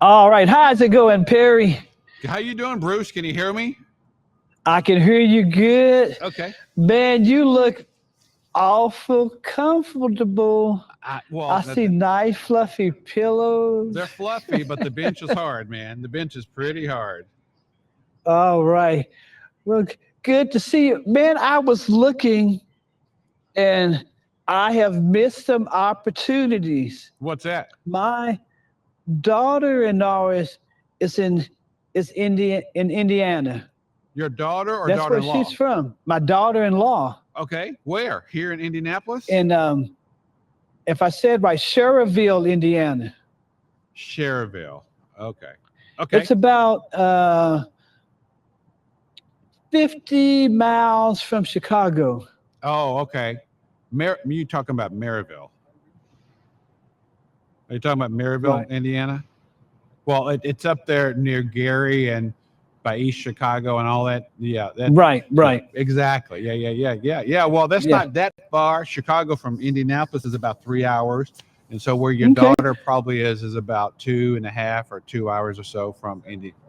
All right. How's it going, Perry? How you doing, Bruce? Can you hear me? I can hear you good. Okay. Man, you look awful comfortable. Well, I see nice fluffy pillows. they're fluffy, but the bench is hard, man. The bench is pretty hard. All right. Well, good to see you. Man, I was looking and I have missed some opportunities. What's that? My daughter-in-law is in Indiana. Your daughter or That's where daughter-in-law? she's from. My daughter-in-law. Okay. Where? Here in Indianapolis? And if I said right, Sherrville, Indiana. Sherrville. Okay. Okay. It's about 50 miles from Chicago. Oh, okay. You talking about Maryville? Are you talking about Maryville, Right. Indiana? Well, it's up there near Gary and by East Chicago and all that. Yeah, Right. yeah, exactly. Yeah. Well, that's Yeah. not that far. Chicago from Indianapolis is about 3 hours, and so where your Okay. daughter probably is about 2.5 or 2 hours or so from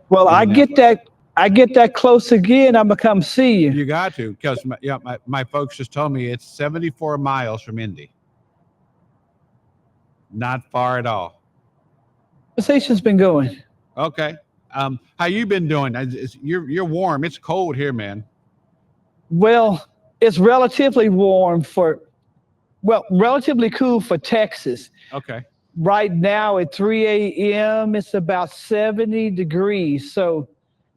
Well, I get Indianapolis. that close again. I'm gonna come see you. You got to, because my folks just told me it's 74 miles from Indy. Not far at all. Conversation's been going. Okay. How you been doing? You're warm. It's cold here, man. Well, it's relatively relatively cool for Texas. Okay. Right now at 3 a.m., it's about 70 degrees. So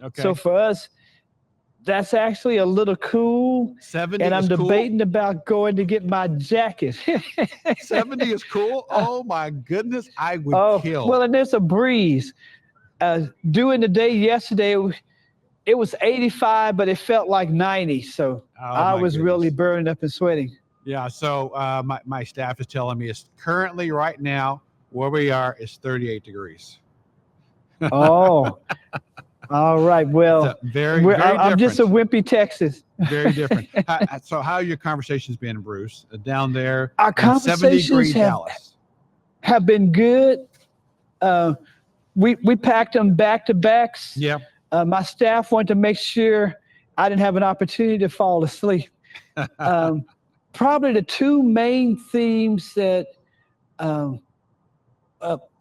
Okay. for us, that's actually a little cool. 70 And I'm is cool. debating about going to get my jacket. 70 is cool. Oh my goodness, I would kill. Well, and there's a breeze. During the day yesterday, it was 85, but it felt like 90. So I was really burning up and sweating. Yeah. So my staff is telling me it's currently right now where we are is 38 degrees. Oh, all right. Well, very I'm just a different. wimpy Texas. Very different. So how your conversations been, Bruce, down there Our in 70-degree conversations Dallas? have been good. We packed them back to backs. Yeah. My staff wanted to make sure I didn't have an opportunity to fall asleep. Probably the two main themes that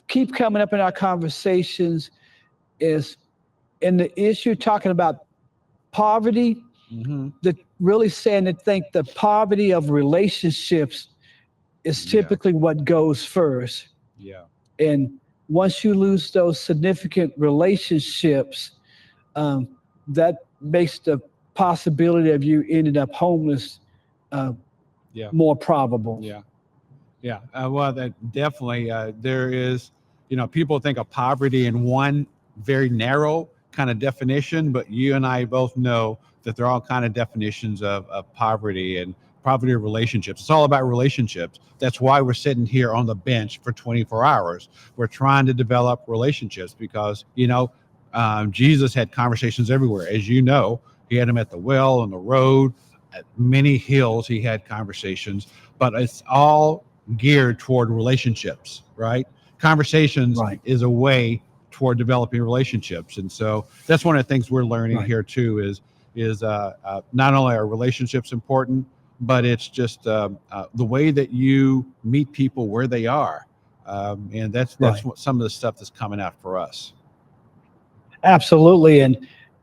keep coming up in our conversations is in the issue talking about poverty, really saying that think the poverty of relationships is typically what goes first. Yeah. And once you lose those significant relationships, that makes the possibility of you ending up homeless more probable. Yeah. Yeah. Well, that definitely there is, people think of poverty in one very narrow kind of definition, but you and I both know that there are all kind of definitions of poverty and poverty of relationships. It's all about relationships. That's why we're sitting here on the bench for 24 hours. We're trying to develop relationships because, Jesus had conversations everywhere. As you know, he had them at the well, on the road, at many hills, he had conversations, but it's all geared toward relationships, right? Conversations is a way toward developing relationships. And so that's one of the things we're learning here too, is not only are relationships important, but it's just the way that you meet people where they are. And that's what some of the stuff that's coming out for us. Absolutely.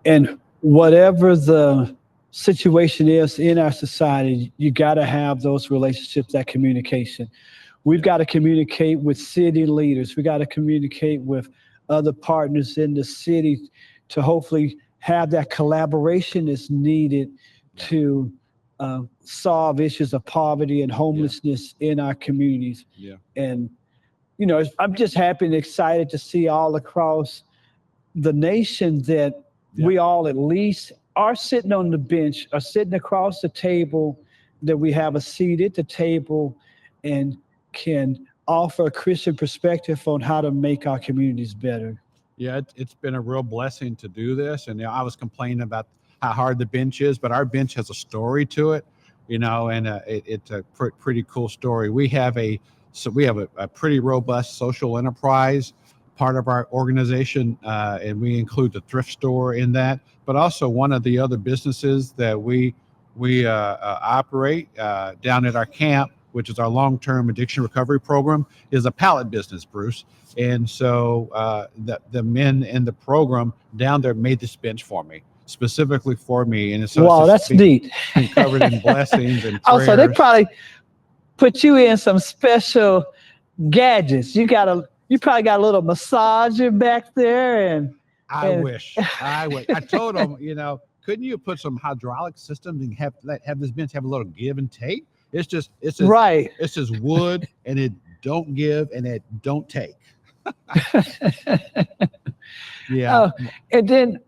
And whatever the situation is in our society, you got to have those relationships, that communication. We've got to communicate with city leaders. We got to communicate with other partners in the city to hopefully have that collaboration that's needed to solve issues of poverty and homelessness in our communities. Yeah. And, I'm just happy and excited to see all across the nation that we all at least are sitting on the bench, are sitting across the table, that we have a seat at the table and can offer a Christian perspective on how to make our communities better. Yeah, it's been a real blessing to do this. And I was complaining about how hard the bench is, but our bench has a story to it, and it's a pretty cool story. We have a pretty robust social enterprise part of our organization, and we include the thrift store in that. But also one of the other businesses that we operate down at our camp, which is our long-term addiction recovery program, is a pallet business, Bruce. And so the men in the program down there made this bench for me, specifically for me. And so Wow, that's neat. been covered in blessings and prayers. Also, they probably put you in some special gadgets. You probably got a little massager back there, and I wish. I told them, couldn't you put some hydraulic systems and have this bench have a little give and take? It's just right. It's just wood, and it don't give and it don't take. Yeah. And then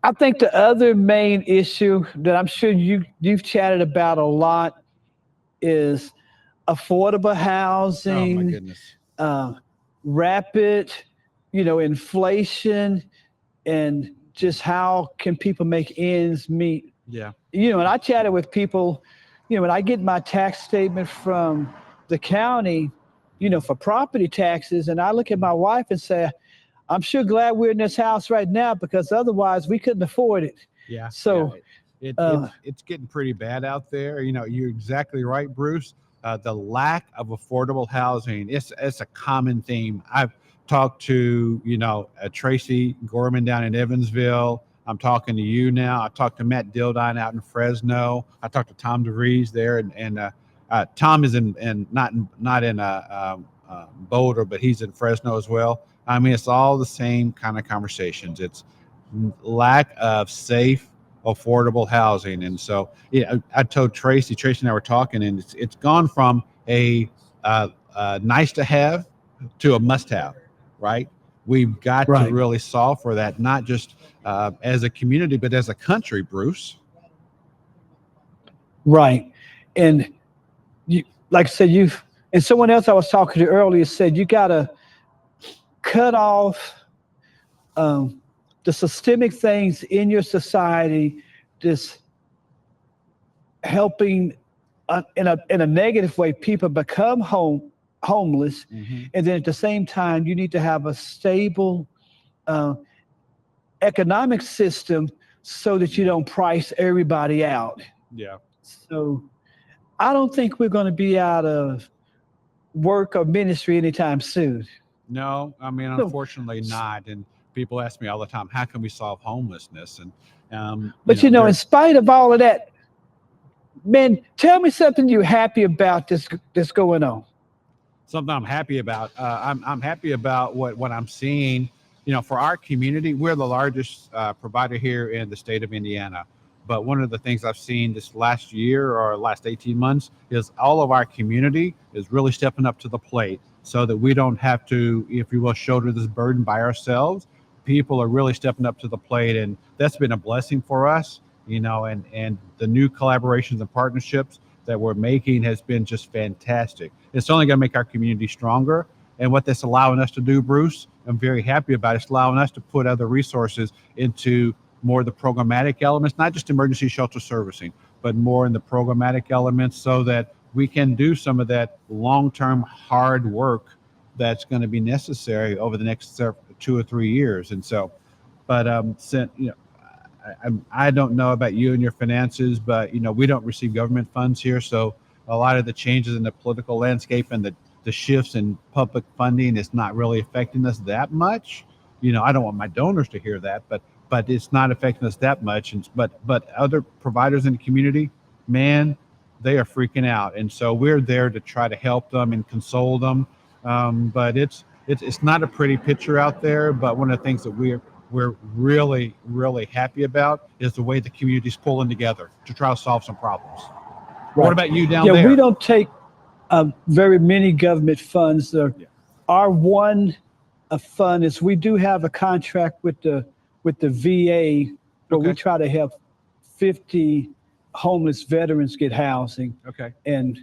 I think the other main issue that I'm sure you've chatted about a lot is affordable housing. Oh my goodness. Rapid, inflation, and just how can people make ends meet. Yeah. And I chatted with people, when I get my tax statement from the county, for property taxes, and I look at my wife and say, I'm sure glad we're in this house right now, because otherwise we couldn't afford it. Yeah. So it's getting pretty bad out there. You're exactly right, Bruce. The lack of affordable housing, it's a common theme. I've talked to, Tracy Gorman down in Evansville. I'm talking to you now. I talked to Matt Dildine out in Fresno. I talked to Tom DeVries there, and Tom is not in Boulder, but he's in Fresno as well. I mean, it's all the same kind of conversations. It's lack of safe, affordable housing. And so I told Tracy and I were talking, and it's gone from a nice to have to a must have, right? We've got to really solve for that, not just as a community, but as a country, Bruce. Right. And like I said, and someone else I was talking to earlier said, you got to cut off the systemic things in your society, this helping in a negative way people become homeless, and then at the same time you need to have a stable economic system so that you don't price everybody out. Yeah. So I don't think we're going to be out of work or ministry anytime soon. No, I mean, unfortunately not. And people ask me all the time, how can we solve homelessness? And but in spite of all of that, man, tell me something you're happy about that's going on. Something I'm happy about. I'm happy about what I'm seeing. For our community, we're the largest provider here in the state of Indiana. But one of the things I've seen this last year or last 18 months is all of our community is really stepping up to the plate so that we don't have to, if you will, shoulder this burden by ourselves. People are really stepping up to the plate, and that's been a blessing for us, and the new collaborations and partnerships that we're making has been just fantastic. It's only going to make our community stronger. And what that's allowing us to do, Bruce, I'm very happy about it. It's allowing us to put other resources into more of the programmatic elements, not just emergency shelter servicing, but more in the programmatic elements so that we can do some of that long-term hard work that's going to be necessary over the next 2 or 3 years. And so, but I don't know about you and your finances, but we don't receive government funds here, so a lot of the changes in the political landscape and the shifts in public funding is not really affecting us that much. I don't want my donors to hear that, but it's not affecting us that much. But other providers in the community, man, they are freaking out, and so we're there to try to help them and console them. But it's not a pretty picture out there. But one of the things that we're really, really happy about is the way the community's pulling together to try to solve some problems. Right. What about you down there? Yeah, we don't take very many government funds. Our one fund is we do have a contract with the VA, but we try to help 50 homeless veterans get housing. Okay. And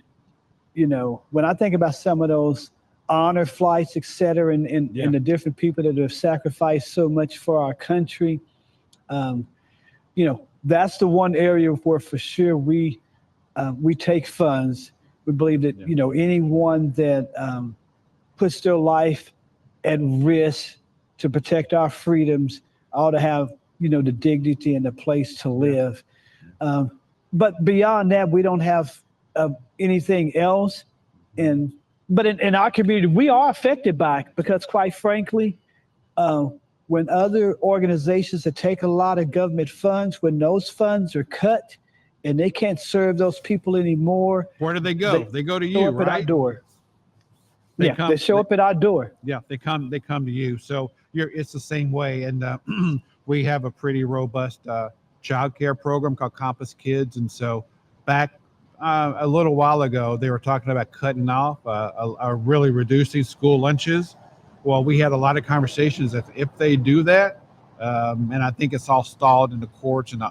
when I think about some of those honor flights, et cetera, and the different people that have sacrificed so much for our country, that's the one area where for sure we take funds. We believe that anyone that puts their life at risk to protect our freedoms, all to have, the dignity and the place to live. But beyond that, we don't have anything else. But in our community, we are affected by it because, quite frankly, when other organizations that take a lot of government funds, when those funds are cut and they can't serve those people anymore, where do they go? They go to show you, up at our right? door. They show up at our door. Yeah, they come to you. So it's the same way. And we have a pretty robust child care program called Compass Kids. And so back a little while ago, they were talking about cutting off really reducing school lunches. Well, we had a lot of conversations that if they do that, and I think it's all stalled in the courts and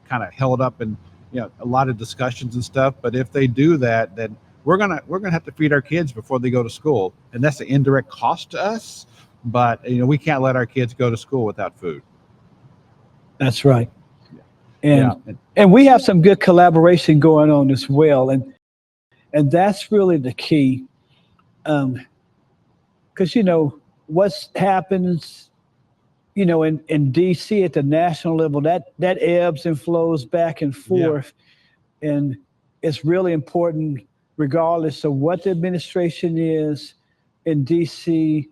kind of held up and a lot of discussions and stuff. But if they do that, then we're gonna have to feed our kids before they go to school, and that's an indirect cost to us. But we can't let our kids go to school without food. That's right. And we have some good collaboration going on as well, and that's really the key. Because what happens, in DC at the national level, that ebbs and flows back and forth, and it's really important, regardless of what the administration is in DC.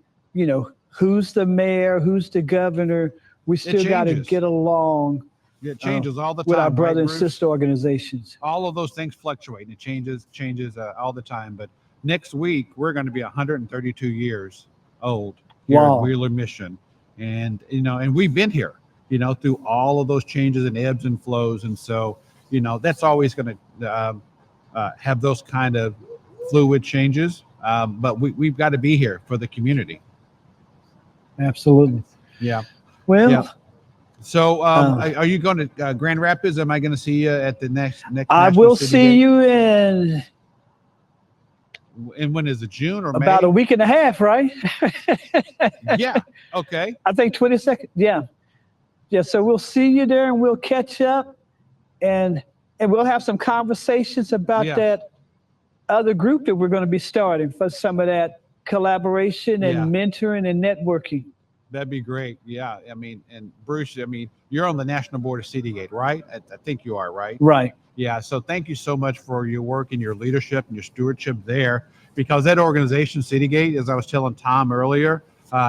Who's the mayor, who's the governor. We still got to get along. It changes all the time with our brother right, and sister organizations. All of those things fluctuate. And it changes all the time. But next week we're going to be 132 years old here at Wheeler Mission, and and we've been here, through all of those changes and ebbs and flows. And so that's always going to have those kind of fluid changes. But we've got to be here for the community. Absolutely. Yeah. Well. Yeah. So, are you going to Grand Rapids? Am I going to see you at the next? I will see you in. And when is it? June or about May? a week and a half, right? Yeah. Okay. I think 22nd. Yeah. So we'll see you there, and we'll catch up, and we'll have some conversations about that other group that we're going to be starting for some of that collaboration and mentoring and networking. That'd be great. Yeah. I mean, and Bruce, you're on the National Board of CityGate, right? I think you are, right? Right. Yeah. So thank you so much for your work and your leadership and your stewardship there, because that organization, CityGate, as I was telling Tom earlier,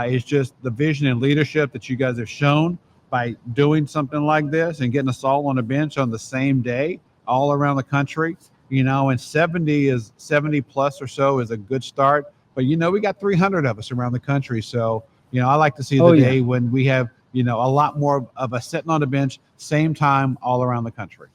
is just the vision and leadership that you guys have shown by doing something like this and getting us all on a bench on the same day all around the country. And 70 plus or so is a good start. But, we got 300 of us around the country. So, I like to see the day when we have, a lot more of us sitting on the bench, same time all around the country.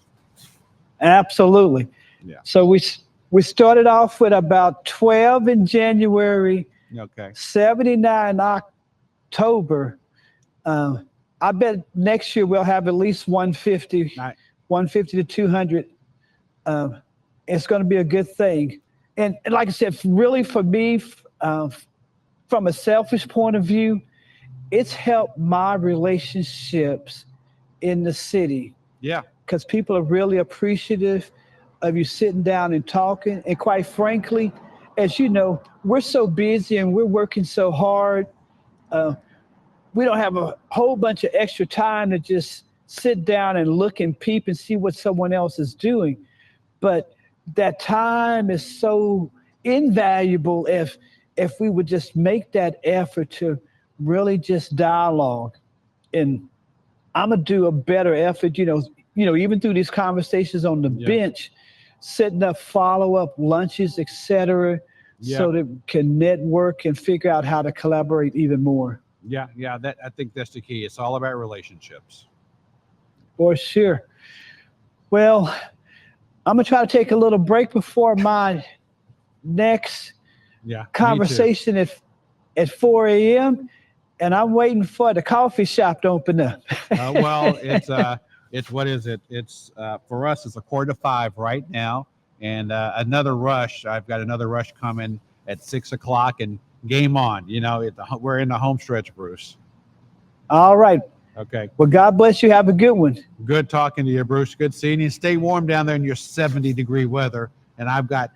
Absolutely. Yeah. So we started off with about 12 in January. Okay. 79 in October. I bet next year we'll have at least 150, 150 to 200. It's going to be a good thing. And like I said, really for me, from a selfish point of view, it's helped my relationships in the city. Yeah. Because people are really appreciative of you sitting down and talking. And quite frankly, as you know, we're so busy and we're working so hard. We don't have a whole bunch of extra time to just sit down and look and peep and see what someone else is doing. But that time is so invaluable if we would just make that effort to really just dialogue. And I'm gonna do a better effort, even through these conversations on the bench, setting up follow-up lunches, etc., so that we can network and figure out how to collaborate even more. Yeah, I think that's the key. It's all about relationships. For sure. Well, I'm gonna try to take a little break before my next conversation at 4 a.m. and I'm waiting for the coffee shop to open up. Well, it's what is it? It's for us, it's 4:45 right now, and another rush. I've got another rush coming at 6 o'clock, and game on. We're in the home stretch, Bruce. All right. Okay. Well, God bless you. Have a good one. Good talking to you, Bruce. Good seeing you. Stay warm down there in your 70-degree weather, and I've got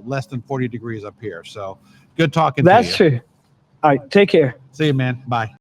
less than 40 degrees up here. So good talking to you. That's true. All right. Take care. See you, man. Bye.